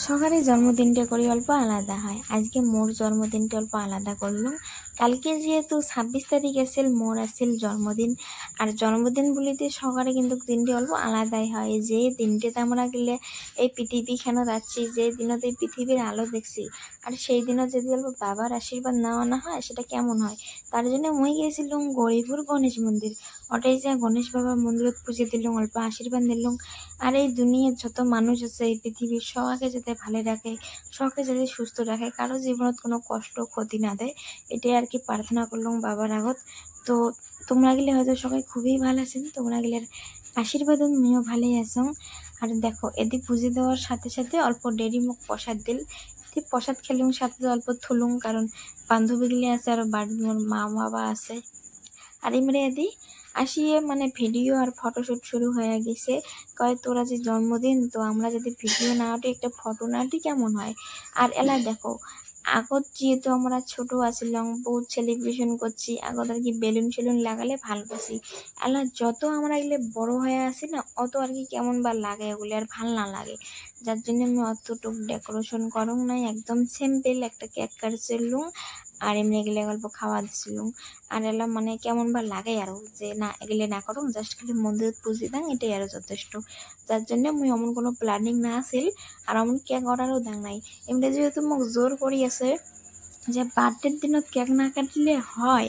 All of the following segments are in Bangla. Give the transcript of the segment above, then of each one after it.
সকারে জন্মদিনটা করি অল্প আলাদা হয়। আজকে মোর জন্মদিনটা অল্প আলাদা করলুম। কালকে যেহেতু ২৬ তারিখ আছিল, মোর আছিল জন্মদিন। আর জন্মদিন বলিতে সকারে কিন্তু দিনটি অল্প আলাদাই হয়। যে দিনটিতে আমরা গেলে এই পৃথিবীখানো যাচ্ছি, যে দিনত এই পৃথিবীর আলো দেখছি, আর সেই দিনও যদি অল্প বাবার আশীর্বাদ নেওয়া না হয় সেটা কেমন হয়। তার জন্য মুই গেছিলুম গৌরীপুর গণেশ মন্দির। ওটাই যে গণেশ বাবার মন্দিরত পুজো দিলুম, অল্প আশীর্বাদ নিলুম। আর এই দুনিয়ার যত মানুষ আছে এই পৃথিবীর সবাইকে যাতে ভালো রাখে, সবাইকে যাতে সুস্থ রাখে, কারো জীবনত কোনো কষ্ট ক্ষতি না দেয়, এটাই আর কি প্রার্থনা করলাম বাবার আগত। তো তোমরা গেলে হয়তো সবাই খুবই ভালো আছেন, তোমরা গেলে আশীর্বাদ আমিও ভালোই আছো। আর দেখো এদি পুজো দেওয়ার সাথে সাথে অল্প দেরি মুখ প্রসাদ দিল, এদি প্রসাদ খেলুম, সাথে অল্প থুলুম, কারণ বান্ধবীগুলি আছে আর বাড়ির মোর মা বাবা আছে। আর এমরে এদি আসিয়ে মানে ভিডিও আর ফটোশ্যুট শুরু হয়ে গেছে। কয় তোরা যে জন্মদিন, তো আমরা যদি ভিডিও না উঠি একটা ফটো না উঠি কেমন হয়। আর এলা দেখো আগত যেহেতু আমরা ছোট আছিলাম, বহুত সেলিব্রেশন করছি, আগত আর কি বেলুন সেলুন লাগালে ভালোবাসি। এলা যত আমরা এগুলো বড় হয়ে আসি না, অত আর কি কেমন বা লাগে, ওগুলি আর ভাল না লাগে। যার জন্য আমি অতটুক ডেকোরেশন করুম নাই, একদম সিম্পল একটা কেক কাটছিলুম আর এমনি এগুলো গল্প খাওয়া দিছিলুম। আর এলা মানে কেমন বা লাগে আরো, যে না এগুলো না করুম, জাস্ট খালি মন্দির পুজো দাং, এটাই আরো যথেষ্ট। যার জন্য মুই অমন কোনো প্ল্যানিং না আছিল, আর অমন কেক অর্ডারও দাং নাই। এমনি যেহেতু মোক জোর করি আছে যে বার্থডের দিনত কেক না কাটলে হয়,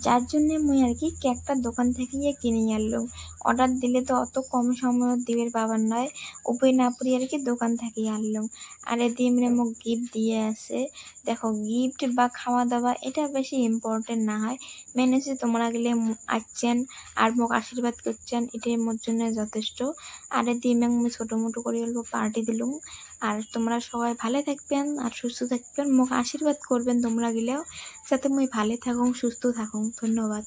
যার জন্যে মুই আর কি কেকটা দোকান থেকে গিয়ে কিনে আনলাম। অর্ডার দিলে তো অত কম সময় দিবের পাবার নয়, উপায় না পড়ি আর কি দোকান থেকে আনলাম। আর এদি এমনি মোক গিফট দিয়ে আছে। দেখো গিফট বা খাওয়া দাওয়া এটা বেশি ইম্পর্টেন্ট না হয়, মেন হচ্ছে তোমরা গেলে আসছেন আর মোক আশীর্বাদ করছেন, এটাই মোর জন্য যথেষ্ট। আর এদি মুই ছোটো মোটো করে অল্প পার্টি দিলুম। আর তোমরা সবাই ভালো থাকবেন আর সুস্থ থাকবেন, মোক আশীর্বাদ করবেন তোমরা গেলেও, যাতে মুই ভালো থাকুন সুস্থ থাকুন। ধন্যবাদ।